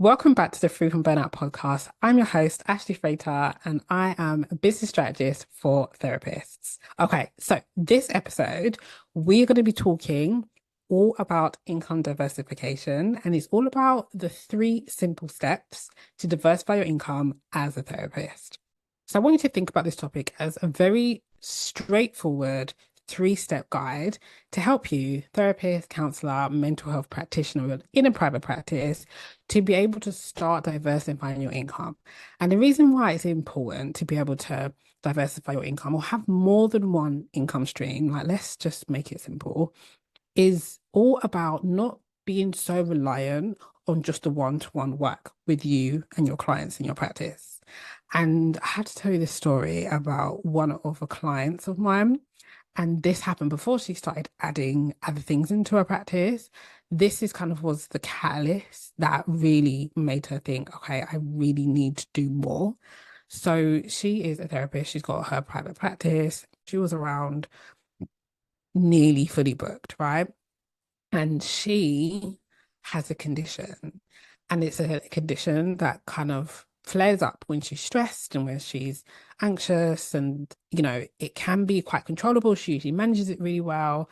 Welcome back to the Free from Burnout podcast. I'm your host, Ashley Frater, and I am a business strategist for therapists. Okay, so this episode, we're going to be talking all about income diversification, and it's all about the three simple steps to diversify your income as a therapist. So I want you to think about this topic as a very straightforward three-step guide to help you, therapist, counselor, mental health practitioner in a private practice, to be able to start diversifying your income. And the reason why it's important to be able to diversify your income or have more than one income stream, like let's just make it simple, is all about not being so reliant on just the one-to-one work with you and your clients in your practice. And I had to tell you this story about one of the clients of mine. And this happened before she started adding other things into her practice. This is kind of was the catalyst that really made her think, okay, I really need to do more. So she is a therapist. She's got her private practice. She was around nearly fully booked, right? And she has a condition, and it's a condition that kind of flares up when she's stressed and when she's anxious. And, it can be quite controllable. She usually manages it really well.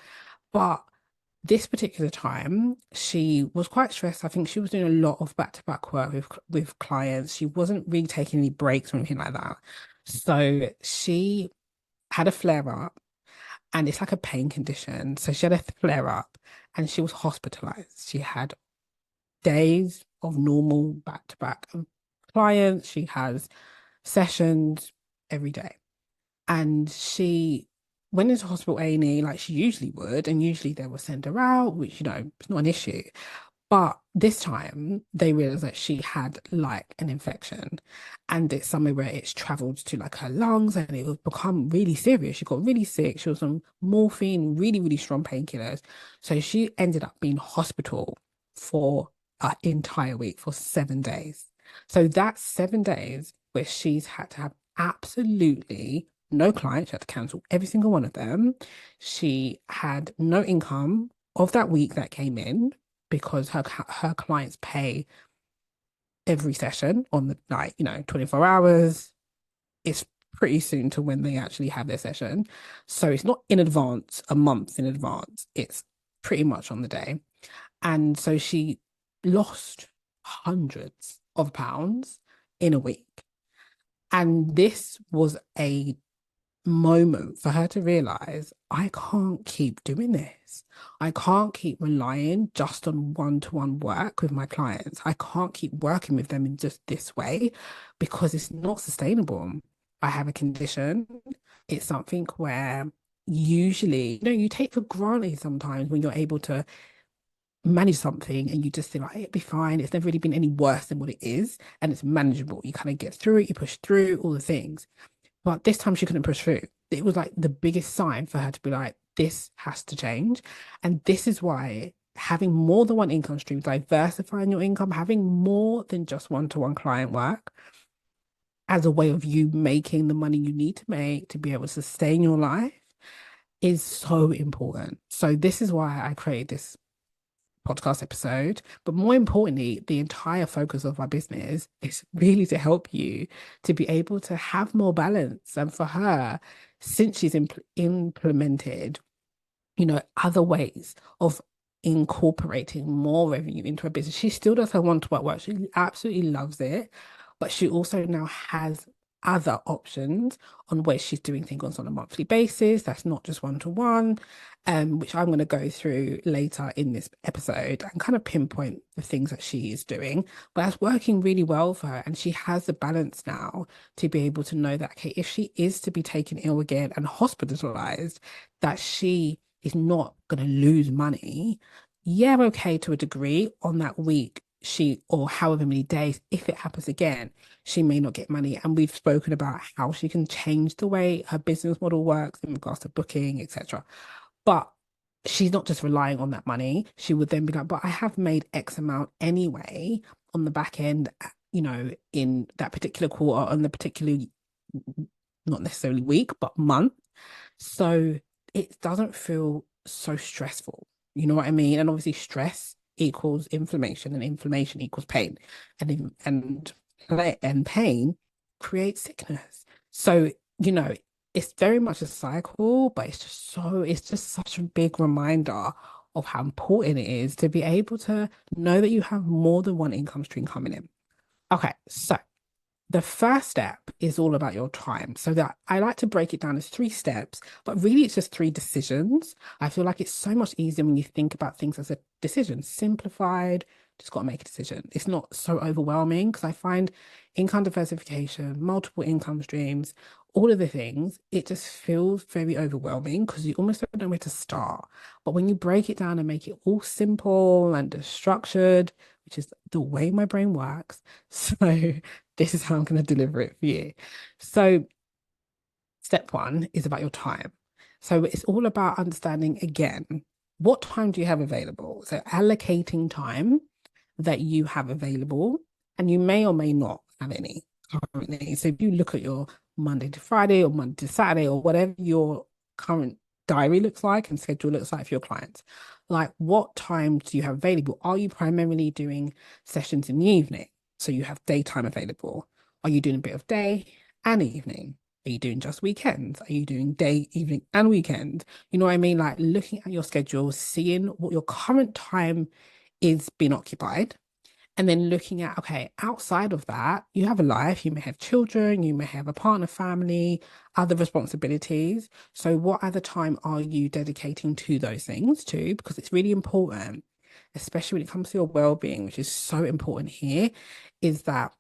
But this particular time, she was quite stressed. I think she was doing a lot of back-to-back work with clients. She wasn't really taking any breaks or anything like that. So she had a flare up, and it's like a pain condition. So she had a flare up and she was hospitalized. She had days of normal back to back clients. She has sessions every day. And she went into hospital A&E like she usually would. And usually they will send her out, which, it's not an issue. But this time they realized that she had like an infection, and it's somewhere where it's traveled to like her lungs, and it would become really serious. She got really sick. She was on morphine, really, really strong painkillers. So she ended up being hospital for an entire week, for 7 days. So that's 7 days where she's had to have absolutely no clients. She had to cancel every single one of them. She had no income of that week that came in, because her clients pay every session on the, like, 24 hours. It's pretty soon to when they actually have their session. So it's not in advance, a month in advance. It's pretty much on the day. And so she lost hundreds of pounds in a week. And this was a moment for her to realize, I can't keep doing this. I can't keep relying just on one-to-one work with my clients. I can't keep working with them in just this way, because it's not sustainable. I have a condition. It's something where usually, you take for granted sometimes when you're able to manage something and you just think like it'll be fine. It's never really been any worse than what it is, and it's manageable. You kind of get through it, you push through all the things. But this time she couldn't push through. It was like the biggest sign for her to be like, this has to change. And this is why having more than one income stream, diversifying your income, having more than just one-to-one client work as a way of you making the money you need to make to be able to sustain your life is so important. So this is why I created this podcast episode. But more importantly, the entire focus of my business is really to help you to be able to have more balance. And for her, since she's implemented, other ways of incorporating more revenue into her business, she still does her one-to-one work. She absolutely loves it, but she also now has other options on where she's doing things on a monthly basis. That's not just one-to-one, which I'm going to go through later in this episode and kind of pinpoint the things that she is doing. But that's working really well for her. And she has the balance now to be able to know that, okay, if she is to be taken ill again and hospitalized, that she is not going to lose money. Yeah, okay, to a degree on that week, she, or however many days, if it happens again, she may not get money. And we've spoken about how she can change the way her business model works in regards to booking, etc. But she's not just relying on that money. She would then be like, but I have made X amount anyway on the back end, in that particular quarter, on the particular, not necessarily week, but month. So it doesn't feel so stressful. You know what I mean? And obviously, stress equals inflammation, and inflammation equals pain, and pain creates sickness. So, you know, it's very much a cycle, but it's just such a big reminder of how important it is to be able to know that you have more than one income stream coming in. Okay, so the first step is all about your time. So that I like to break it down as three steps, but really it's just three decisions. I feel like it's so much easier when you think about things as a decision, simplified, just got to make a decision. It's not so overwhelming because I find income diversification, multiple income streams, all of the things, it just feels very overwhelming because you almost don't know where to start. But when you break it down and make it all simple and structured, which is the way my brain works, so this is how I'm going to deliver it for you. So, step one is about your time. So, it's all about understanding again, what time do you have available? So, allocating time that you have available, and you may or may not have any currently. So, if you look at your Monday to Friday or Monday to Saturday or whatever your current diary looks like and schedule looks like for your clients, like what time do you have available? Are you primarily doing sessions in the evening? So you have daytime available. Are you doing a bit of day and evening? Are you doing just weekends? Are you doing day, evening, and weekend? You know what I mean? Like looking at your schedule, seeing what your current time is being occupied, and then looking at, okay, outside of that, you have a life, you may have children, you may have a partner, family, other responsibilities. So, what other time are you dedicating to those things too? Because it's really important, especially when it comes to your well-being, which is so important here, is that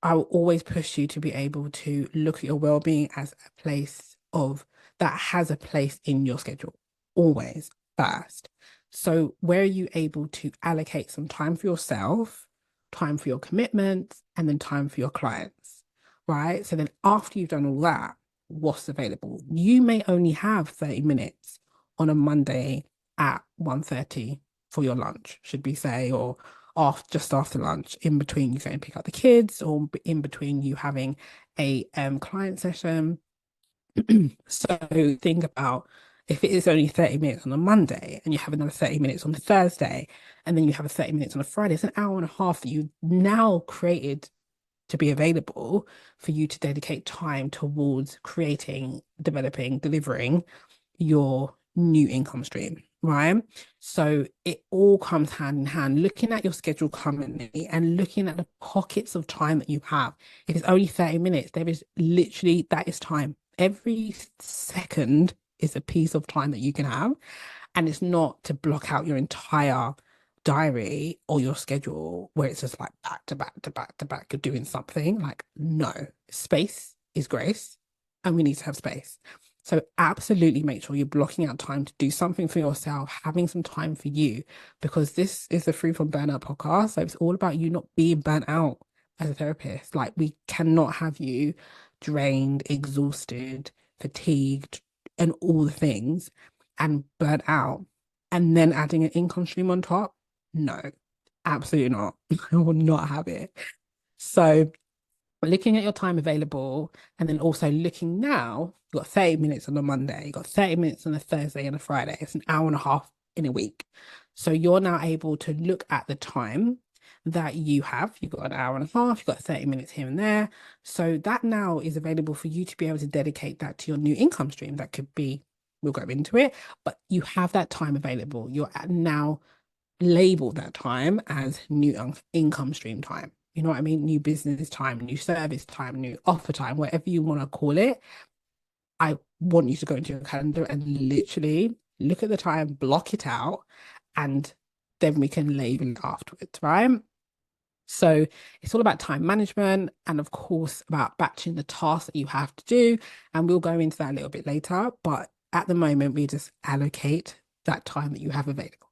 I will always push you to be able to look at your well-being as a place of that has a place in your schedule, always first. So, where are you able to allocate some time for yourself, time for your commitments, and then time for your clients, right? So then after you've done all that, what's available? You may only have 30 minutes on a Monday at 1:30 for your lunch, should we say, or just after lunch, in between you going to pick up the kids, or in between you having a client session. So think about if it is only 30 minutes on a Monday and you have another 30 minutes on a Thursday, and then you have a 30 minutes on a Friday, it's an hour and a half that you now created to be available for you to dedicate time towards creating, developing, delivering your new income stream, right? So it all comes hand in hand, looking at your schedule currently and looking at the pockets of time that you have. If it's only 30 minutes, there is literally, that is time. Every second is a piece of time that you can have. And it's not to block out your entire diary or your schedule where it's just like back to back to back to back, you're doing something. Like, no, space is grace, and we need to have space. So absolutely make sure you're blocking out time to do something for yourself, having some time for you, because this is the Free from Burnout podcast. So it's all about you not being burnt out as a therapist. Like we cannot have you drained, exhausted, fatigued, and all the things and burnt out and then adding an income stream on top. No, absolutely not. I will not have it. So looking at your time available and then also looking now, you've got 30 minutes on a Monday, you've got 30 minutes on a Thursday and a Friday. It's an hour and a half in a week. So you're now able to look at the time that you have. You've got an hour and a half, you've got 30 minutes here and there. So that now is available for you to be able to dedicate that to your new income stream. That could be, we'll go into it, but you have that time available. You're at now label that time as new income stream time. You know what I mean? New business time, new service time, new offer time, whatever you want to call it. I want you to go into your calendar and literally look at the time, block it out, and then we can label it afterwards, right? So it's all about time management and, of course, about batching the tasks that you have to do. And we'll go into that a little bit later. But at the moment, we just allocate that time that you have available.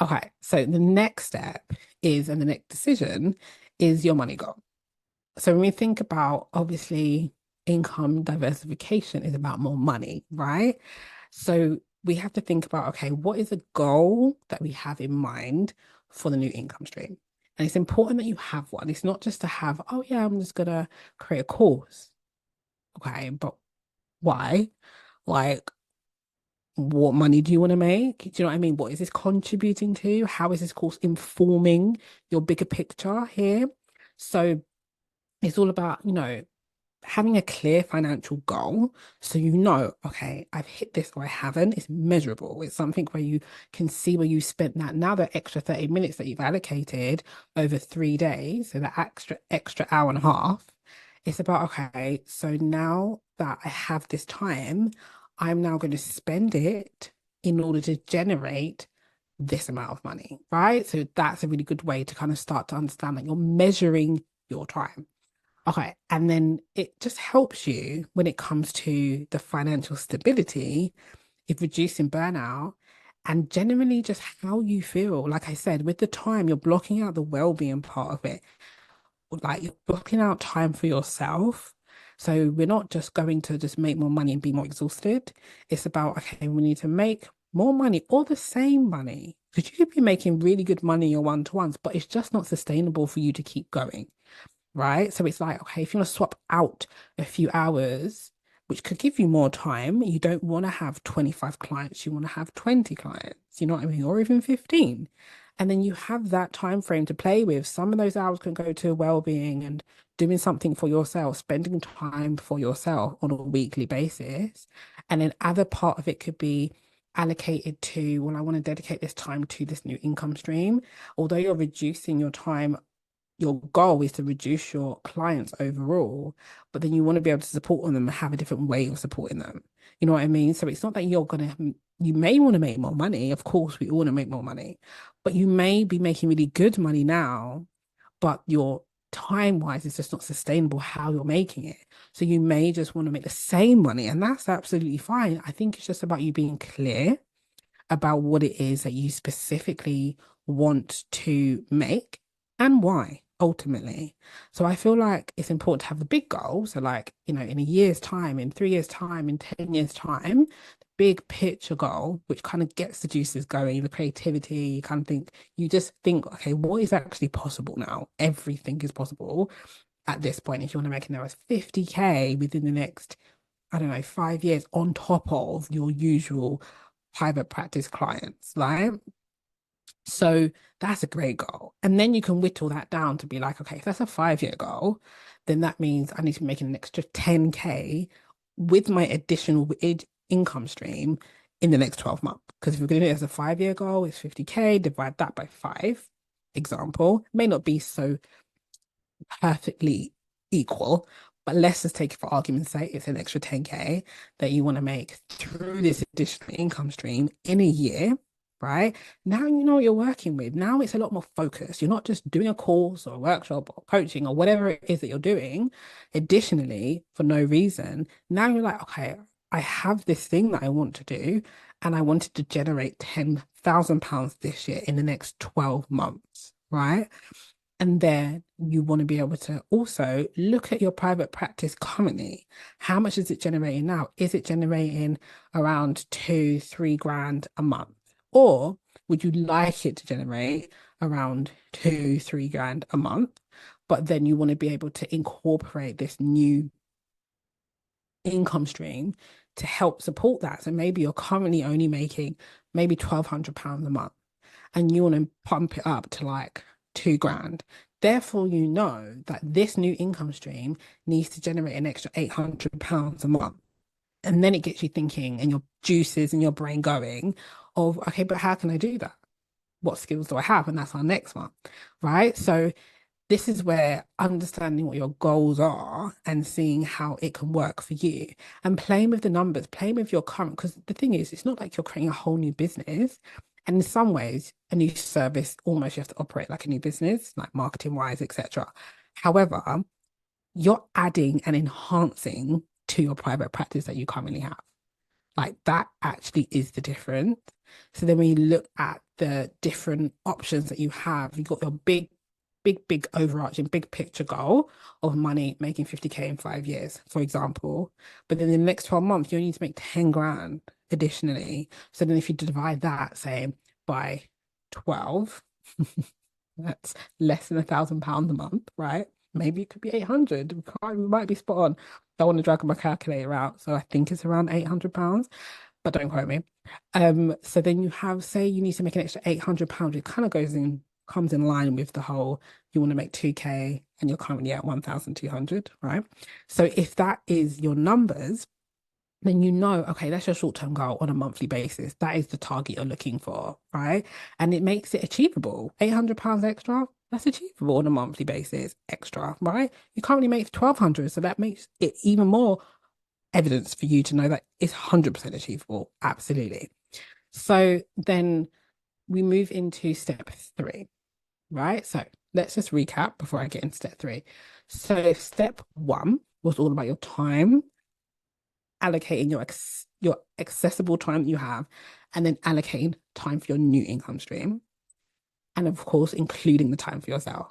Okay, so the next step is, and the next decision is your money goal. So when we think about, obviously, income diversification is about more money, right? So we have to think about, okay, what is the goal that we have in mind for the new income stream? And it's important that you have one. It's not just to have, oh yeah, I'm just gonna create a course. Okay, but why? Like, what money do you want to make? Do you know what I mean? What is this contributing to? How is this course informing your bigger picture here? So it's all about, having a clear financial goal so you know, okay, I've hit this or I haven't. It's measurable. It's something where you can see where you spent that now the extra 30 minutes that you've allocated over 3 days, so the extra hour and a half. It's about, okay, so now that I have this time, I'm now going to spend it in order to generate this amount of money, right? So that's a really good way to kind of start to understand that you're measuring your time. Okay. And then it just helps you when it comes to the financial stability of reducing burnout and generally just how you feel. Like I said, with the time, you're blocking out the well-being part of it. Like you're blocking out time for yourself. So we're not just going to just make more money and be more exhausted. It's about, okay, we need to make more money or the same money. Because you could be making really good money in your one-to-ones, but it's just not sustainable for you to keep going, right? So it's like, okay, if you want to swap out a few hours, which could give you more time, you don't want to have 25 clients, you want to have 20 clients, you know what I mean? Or even 15. And then you have that time frame to play with. Some of those hours can go to well-being and doing something for yourself, spending time for yourself on a weekly basis. And then other part of it could be allocated to, well, I want to dedicate this time to this new income stream. Although you're reducing your time, your goal is to reduce your clients overall, but then you want to be able to support them and have a different way of supporting them. You know what I mean? So it's not that you may want to make more money. Of course, we all want to make more money, but you may be making really good money now, but your time wise is just not sustainable how you're making it. So you may just want to make the same money, and that's absolutely fine. I think it's just about you being clear about what it is that you specifically want to make and why ultimately. So I feel like it's important to have the big goal. So like, in a year's time, in 3 years' time, in 10 years' time, the big picture goal, which kind of gets the juices going, the creativity, you just think, okay, what is actually possible now? Everything is possible at this point. If you want to make an hour 50K within the next, I don't know, 5 years on top of your usual private practice clients, right? So that's a great goal. And then you can whittle that down to be like, okay, if that's a 5 year goal, then that means I need to be making an extra 10K with my additional income stream in the next 12 months. Because if we're going to do it as a 5 year goal, it's 50K, divide that by five, example. It may not be so perfectly equal, but let's just take it for argument's sake, it's an extra 10K that you want to make through this additional income stream in a year, right? Now you know what you're working with. Now it's a lot more focused. You're not just doing a course or a workshop or coaching or whatever it is that you're doing additionally for no reason. Now you're like, okay, I have this thing that I want to do, and I wanted to generate £10,000 this year in the next 12 months, right? And then you want to be able to also look at your private practice currently. How much is it generating now? Is it generating around 2, 3 grand a month? Or would you like it to generate around 2, 3 grand a month? But then you want to be able to incorporate this new income stream to help support that. So maybe you're currently only making maybe £1,200 a month and you want to pump it up to like 2 grand. Therefore, you know that this new income stream needs to generate an extra £800 a month. And then it gets you thinking and your juices and your brain going of, okay, but how can I do that? What skills do I have? And that's our next one, right? So this is where understanding what your goals are and seeing how it can work for you and playing with the numbers, playing with your current, because the thing is, it's not like you're creating a whole new business. And in some ways, a new service, almost you have to operate like a new business, like marketing wise, etc. However, you're adding and enhancing to your private practice that you currently have. Like that actually is the difference. So then when you look at the different options that you have, you've got your big overarching big picture goal of money making 50K in 5 years, for example. But then in the next 12 months, you need to make 10 grand additionally. So then if you divide that, say, by 12, that's less than £1,000 a month, right? Maybe it could be 800. We might be spot on. I want to drag my calculator out. So I think it's around £800. but don't quote me. So then you have, say you need to make an extra £800, it kind of comes in line with the whole you want to make 2K and you're currently at 1,200, right? So if that is your numbers, then you know, okay, that's your short-term goal on a monthly basis. That is the target you're looking for, right? And it makes it achievable. £800 extra, that's achievable on a monthly basis, extra, right? You currently make 1,200, so that makes it even more evidence for you to know that it's 100% achievable. Absolutely. So then we move into step three, right? So let's just recap before I get into step three. So step one was all about your time, allocating your accessible time that you have, and then allocating time for your new income stream. And of course, including the time for yourself.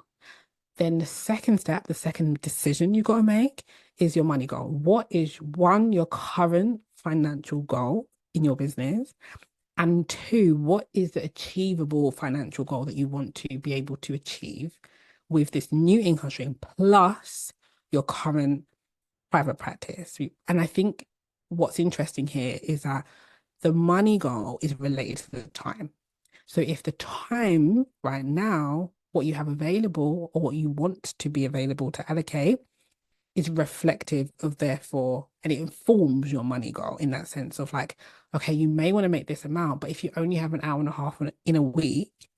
Then the second step, the second decision you got to make is your money goal. What is one, your current financial goal in your business? And two, what is the achievable financial goal that you want to be able to achieve with this new income stream plus your current private practice? And I think what's interesting here is that the money goal is related to the time. So if the time right now, what you have available or what you want to be available to allocate is reflective of therefore, and it informs your money goal in that sense of like, okay, you may want to make this amount, but if you only have an hour and a half in a week,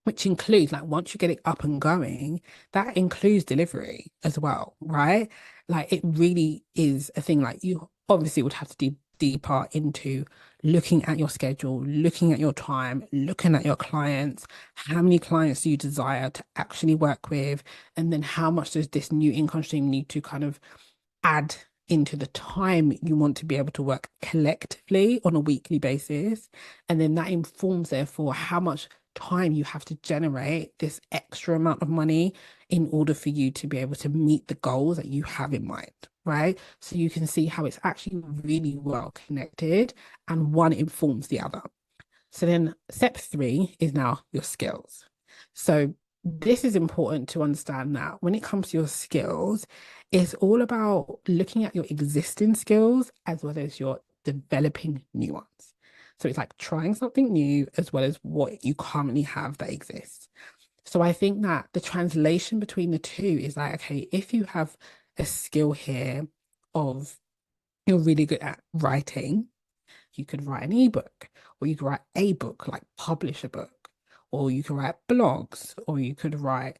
which includes like once you get it up and going, that includes delivery as well, right? Like it really is a thing. Like you obviously would have to do deeper into looking at your schedule, looking at your time, looking at your clients, how many clients do you desire to actually work with, and then how much does this new income stream need to kind of add into the time you want to be able to work collectively on a weekly basis. And then that informs, therefore, how much time you have to generate this extra amount of money in order for you to be able to meet the goals that you have in mind, right? So you can see how it's actually really well connected and one informs the other. So then step three is now your skills. So this is important to understand that when it comes to your skills, it's all about looking at your existing skills as well as your developing new ones. So it's like trying something new as well as what you currently have that exists. So I think that the translation between the two is like, okay, if you have a skill here of you're really good at writing, you could write an ebook, or you could write a book, like publish a book, or you could write blogs, or you could write,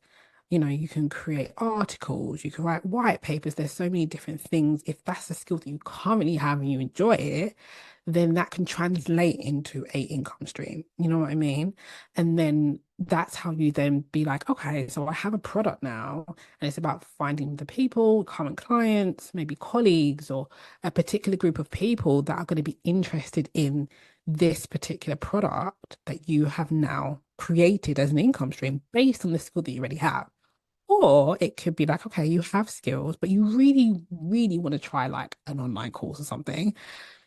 you can create articles, you can write white papers. There's so many different things. If that's a skill that you currently have and you enjoy it, then that can translate into a income stream. You know what I mean? And then that's how you then be like, okay, so I have a product now, and it's about finding the people, current clients, maybe colleagues, or a particular group of people that are going to be interested in this particular product that you have now created as an income stream based on the skill that you already have. Or it could be like, okay, you have skills, but you really, really want to try like an online course or something.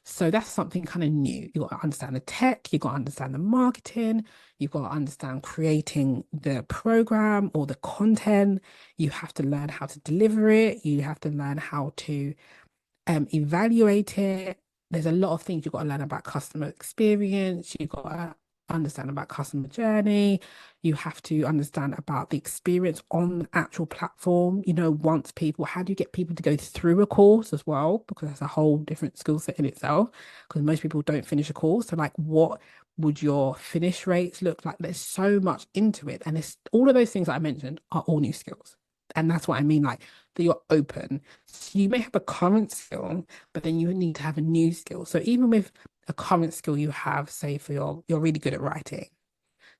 So that's something kind of new. You've got to understand the tech, you've got to understand the marketing, you've got to understand creating the program or the content. You have to learn how to deliver it. You have to learn how to evaluate it. There's a lot of things you've got to learn about customer experience. You've got to understand about customer journey. You have to understand about the experience on the actual platform. Once people, how do you get people to go through a course as well? Because that's a whole different skill set in itself. Because most people don't finish a course. So, like, what would your finish rates look like? There's so much into it. And it's all of those things that I mentioned are all new skills. And that's what I mean, like that you're open. So you may have a current skill, but then you need to have a new skill. So even with a current skill you have, say for you're really good at writing.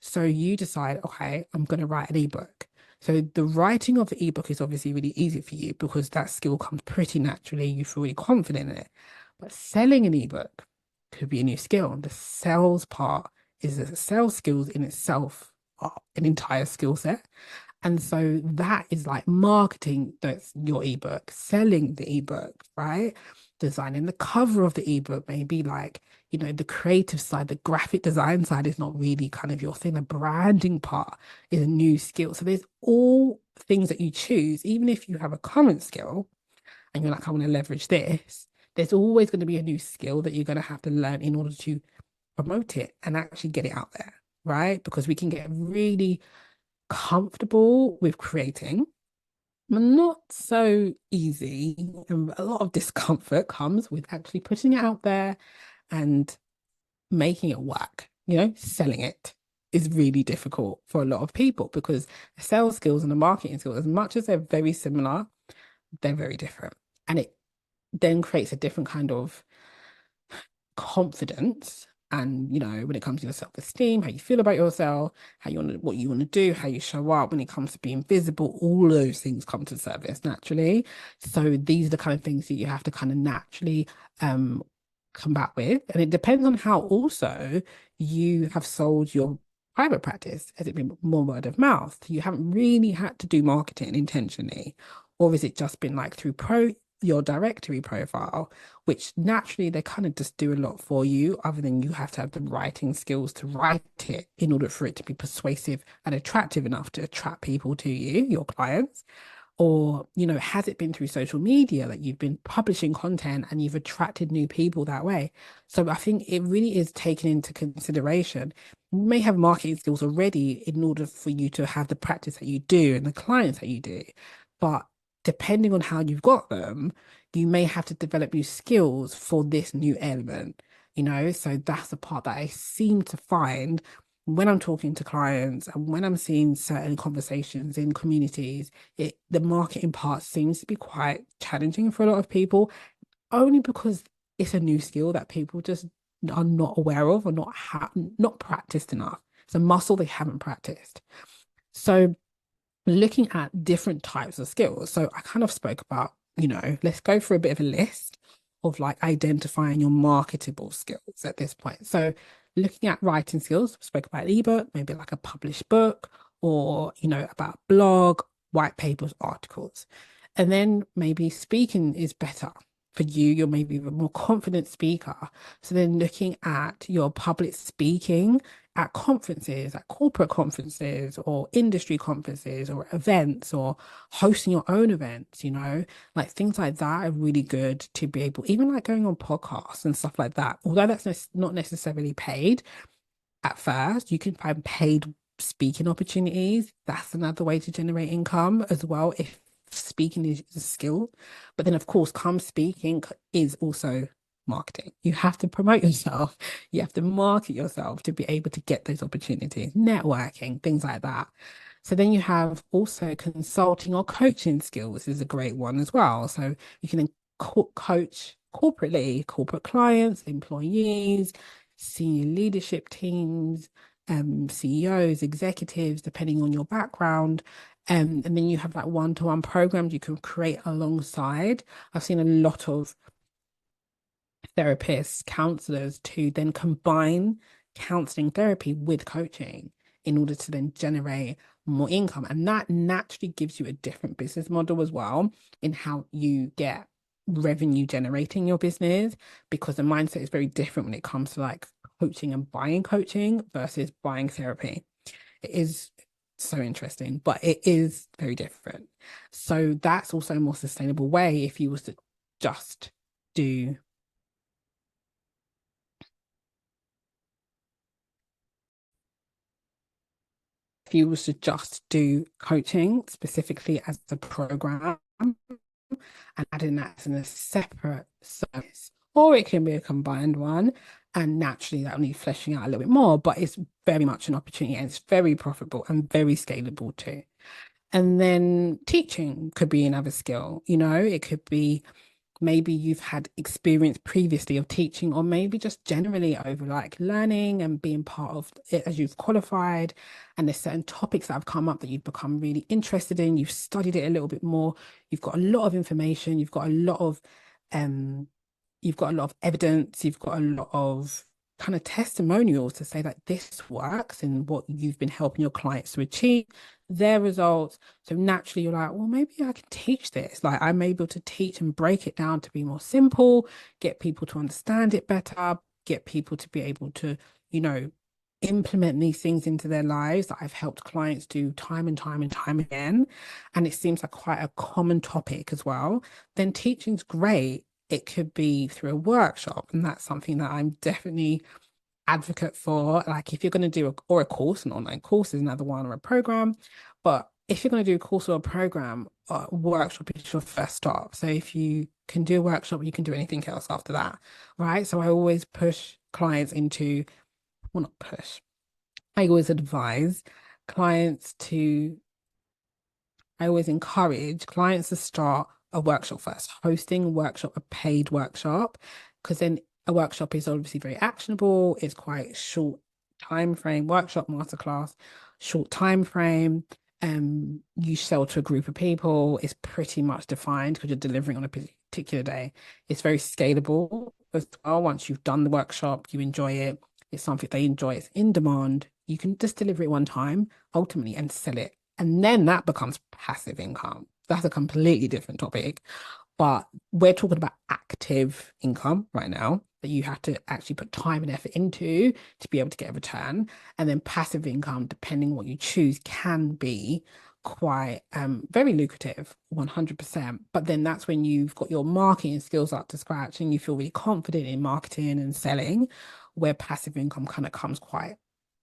So you decide, okay, I'm going to write an ebook. So the writing of the ebook is obviously really easy for you because that skill comes pretty naturally. You feel really confident in it. But selling an ebook could be a new skill. The sales part is the sales skills in itself are an entire skill set. And so that is like marketing that's your ebook, selling the ebook, right? Designing the cover of the ebook, maybe like, the creative side, the graphic design side is not really kind of your thing. The branding part is a new skill. So there's all things that you choose, even if you have a current skill and you're like, I want to leverage this, there's always going to be a new skill that you're going to have to learn in order to promote it and actually get it out there, right? Because we can get really comfortable with creating, but not so easy. And a lot of discomfort comes with actually putting it out there and making it work, selling it is really difficult for a lot of people because the sales skills and the marketing skills, as much as they're very similar, they're very different. And it then creates a different kind of confidence. And when it comes to your self-esteem, how you feel about yourself, how you want to, what you want to do, how you show up when it comes to being visible, all those things come to surface naturally. So these are the kind of things that you have to kind of naturally combat with. And it depends on how also you have sold your private practice. Has it been more word of mouth? You haven't really had to do marketing intentionally, or has it just been like through your directory profile, which naturally they kind of just do a lot for you, other than you have to have the writing skills to write it in order for it to be persuasive and attractive enough to attract people to you, your clients. Or, has it been through social media that you've been publishing content and you've attracted new people that way? So I think it really is taken into consideration. You may have marketing skills already in order for you to have the practice that you do and the clients that you do. But depending on how you've got them, you may have to develop new skills for this new element. So that's the part that I seem to find when I'm talking to clients and when I'm seeing certain conversations in communities, the marketing part seems to be quite challenging for a lot of people, only because it's a new skill that people just are not aware of or not practiced enough. It's a muscle they haven't practiced. So looking at different types of skills. So I kind of spoke about, let's go for a bit of a list of like identifying your marketable skills at this point. So looking at writing skills, spoke about ebook, maybe like a published book, or about blog, white papers, articles. And then maybe speaking is better for you. You're maybe a more confident speaker. So then looking at your public speaking at conferences, at corporate conferences or industry conferences or events or hosting your own events, like things like that are really good to be able, even like going on podcasts and stuff like that. Although that's not necessarily paid at first, you can find paid speaking opportunities. That's another way to generate income as well if speaking is a skill. But then, of course, come speaking is also marketing. You have to promote yourself. You have to market yourself to be able to get those opportunities, networking, things like that. So then you have also consulting or coaching skills is a great one as well. So you can coach corporately, corporate clients, employees, senior leadership teams, CEOs, executives, depending on your background. And then you have like one-to-one programs you can create alongside. I've seen a lot of therapists, counselors to then combine counseling therapy with coaching in order to then generate more income. And that naturally gives you a different business model as well in how you get revenue generating your business, because the mindset is very different when it comes to like coaching and buying coaching versus buying therapy. It is so interesting, but it is very different. So that's also a more sustainable way if you was to just do if you was to just do coaching specifically as a program and adding that as a separate service, or it can be a combined one. And naturally, that will need fleshing out a little bit more, but it's very much an opportunity and it's very profitable and very scalable too. And then teaching could be another skill, it could be maybe you've had experience previously of teaching, or maybe just generally over like learning and being part of it as you've qualified. And there's certain topics that have come up that you've become really interested in. You've studied it a little bit more. You've got a lot of information. Um, you've got a lot of evidence. You've got a lot of kind of testimonials to say that this works and what you've been helping your clients to achieve their results. So naturally you're like, well, maybe I can teach this. Like I'm able to teach and break it down to be more simple, get people to understand it better, get people to be able to, implement these things into their lives that I've helped clients do time and time and time again. And it seems like quite a common topic as well. Then teaching's great. it could be through a workshop, and that's something that I'm definitely advocate for. Like if you're going to do a course, an online course is another one, or a program. But if you're going to do a course or a program, workshop is your first stop. So if you can do a workshop, you can do anything else after that, right? So I always push clients into, well, not push. I always advise clients to I always encourage clients to start a workshop first, hosting a workshop, a paid workshop, because then a workshop is obviously very actionable. It's quite short time frame, workshop, masterclass, short time frame. You sell to a group of people. It's pretty much defined because you're delivering on a particular day. It's very scalable as well. Once you've done the workshop, you enjoy it. It's something they enjoy. It's in demand. You can just deliver it one time ultimately and sell it, and then that becomes passive income. That's a completely different topic. But we're talking about active income right now that you have to actually put time and effort into to be able to get a return. And then passive income, depending on what you choose, can be quite very lucrative, 100%. But then that's when you've got your marketing skills up to scratch and you feel really confident in marketing and selling, where passive income kind of comes quite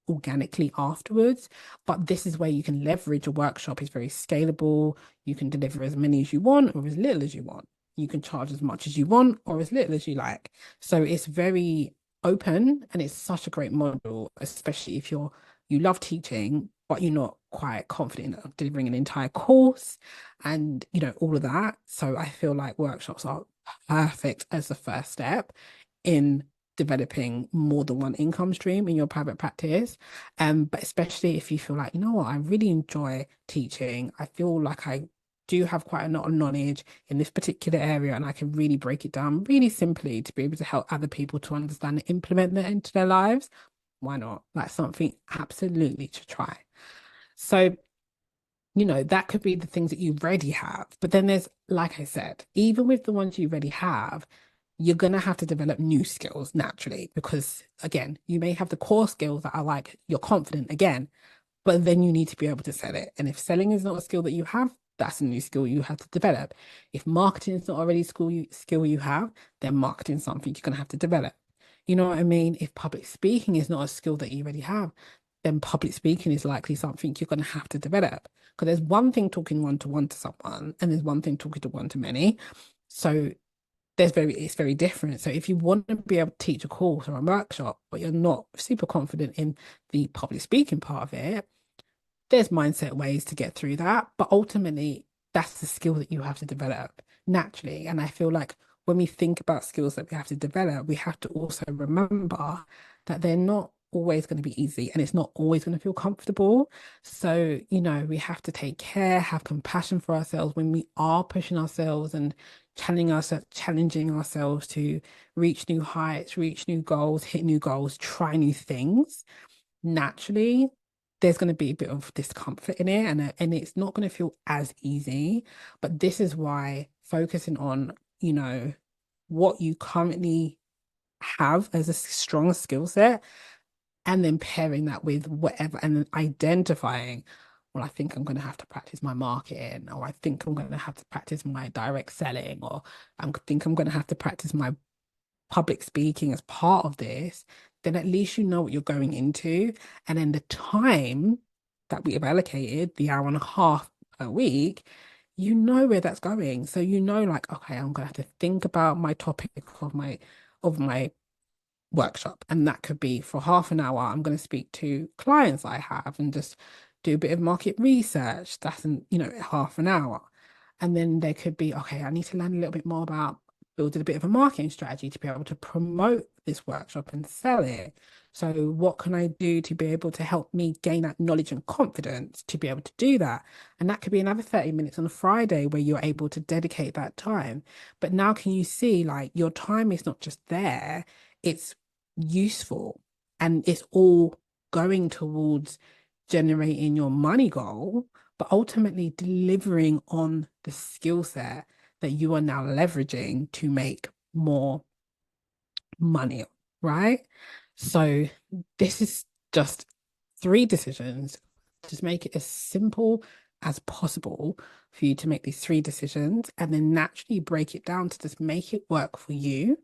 organically afterwards. But this is where you can leverage a workshop. It's very scalable. You can deliver as many as you want or as little as you want. You can charge as much as you want or as little as you like. So it's very open and it's such a great model, especially if you love teaching, but you're not quite confident of delivering an entire course and all of that. So I feel like workshops are perfect as the first step in developing more than one income stream in your private practice. But especially if you feel like, you know what, I really enjoy teaching. I feel like I do have quite a lot of knowledge in this particular area, and I can really break it down really simply to be able to help other people to understand and implement that into their lives. Why not? That's something absolutely to try. So that could be the things that you already have. But then there's, like I said, even with the ones you already have, you're going to have to develop new skills naturally because, again, you may have the core skills that are like you're confident again, but then you need to be able to sell it. And if selling is not a skill that you have, that's a new skill you have to develop. If marketing is not already skill you have, then marketing is something you're going to have to develop. You know what I mean? If public speaking is not a skill that you already have, then public speaking is likely something you're going to have to develop. Because there's one thing talking one to one to someone, and there's one thing talking to one to many. So it's very different. So if you want to be able to teach a course or a workshop, but you're not super confident in the public speaking part of it, there's mindset ways to get through that. But ultimately, that's the skill that you have to develop naturally. And I feel like when we think about skills that we have to develop, we have to also remember that they're not always going to be easy and it's not always going to feel comfortable. So, we have to take care, have compassion for ourselves when we are pushing ourselves and challenging ourselves to reach new heights, reach new goals, hit new goals, try new things. Naturally, there's going to be a bit of discomfort in it and it's not going to feel as easy. But this is why focusing on, what you currently have as a strong skill set and then pairing that with whatever and then identifying, well, I think I'm going to have to practice my marketing, or I think I'm going to have to practice my direct selling, or I think I'm going to have to practice my public speaking as part of this, then at least you know what you're going into. And then the time that we have allocated, the hour and a half per week, you know where that's going. So like, okay, I'm gonna have to think about my topic of my workshop. And that could be for half an hour, I'm going to speak to clients I have and just do a bit of market research. That's half an hour. And then there could be, okay, I need to learn a little bit more about building a bit of a marketing strategy to be able to promote this workshop and sell it. So what can I do to be able to help me gain that knowledge and confidence to be able to do that? And that could be another 30 minutes on a Friday where you're able to dedicate that time. But now can you see like your time is not just there, it's useful and it's all going towards generating your money goal, but ultimately delivering on the skill set that you are now leveraging to make more money, right? So this is just three decisions. Just make it as simple as possible for you to make these three decisions and then naturally break it down to just make it work for you.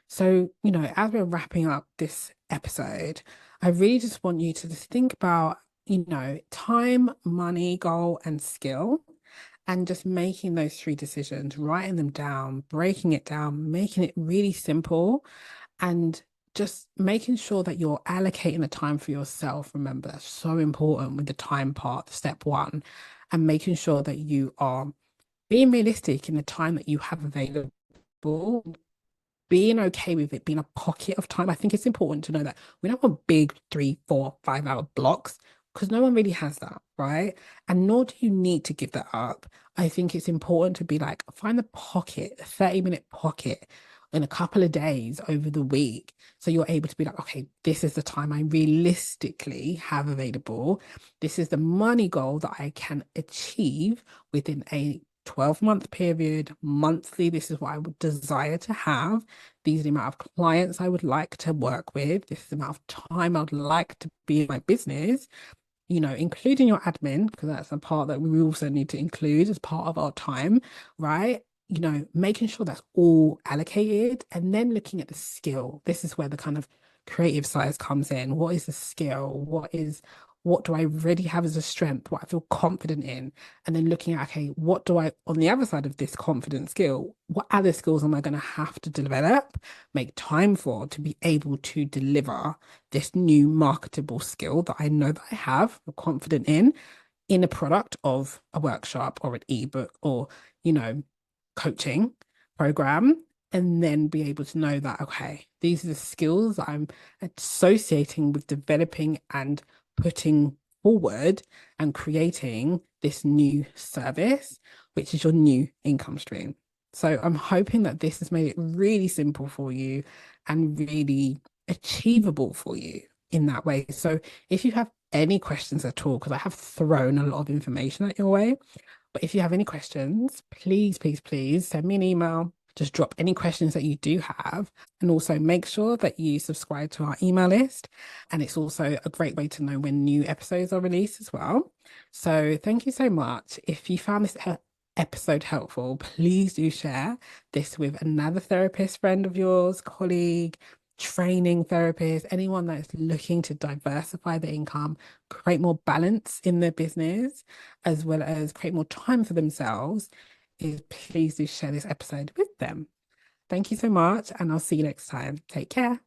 So, as we're wrapping up this episode, I really just want you to just think about, time, money, goal, and skill, and just making those three decisions, writing them down, breaking it down, making it really simple, and just making sure that you're allocating the time for yourself. Remember, that's so important with the time part, step one, and making sure that you are being realistic in the time that you have available, being okay with it being a pocket of time. I think it's important to know that we don't want big 3, 4, 5 hour blocks because no one really has that, right? And nor do you need to give that up. I think it's important to be like, find the pocket, a 30-minute pocket in a couple of days over the week. So you're able to be like, okay, this is the time I realistically have available. This is the money goal that I can achieve within a 12-month period, monthly. This is what I would desire to have. These are the amount of clients I would like to work with. This is the amount of time I would like to be in my business, including your admin, because that's a part that we also need to include as part of our time, right? Making sure that's all allocated and then looking at the skill. This is where the kind of creative side comes in. What is the skill? What do I already have as a strength? What I feel confident in? And then looking at, okay, what do I, on the other side of this confident skill, what other skills am I going to have to develop, make time for to be able to deliver this new marketable skill that I know that I have, I'm confident in a product of a workshop or an ebook or, you know, coaching program, and then be able to know that, okay, these are the skills that I'm associating with developing and putting forward and creating this new service, which is your new income stream. So I'm hoping that this has made it really simple for you and really achievable for you in that way. So if you have any questions at all, because I have thrown a lot of information at your way, but if you have any questions, please, please, please send me an email. Just drop any questions that you do have. And also make sure that you subscribe to our email list. And it's also a great way to know when new episodes are released as well. So thank you so much. If you found this episode helpful, please do share this with another therapist friend of yours, colleague, training therapist, anyone that is looking to diversify their income, create more balance in their business, as well as create more time for themselves, is please do share this episode with them. Thank you so much, and I'll see you next time. Take care.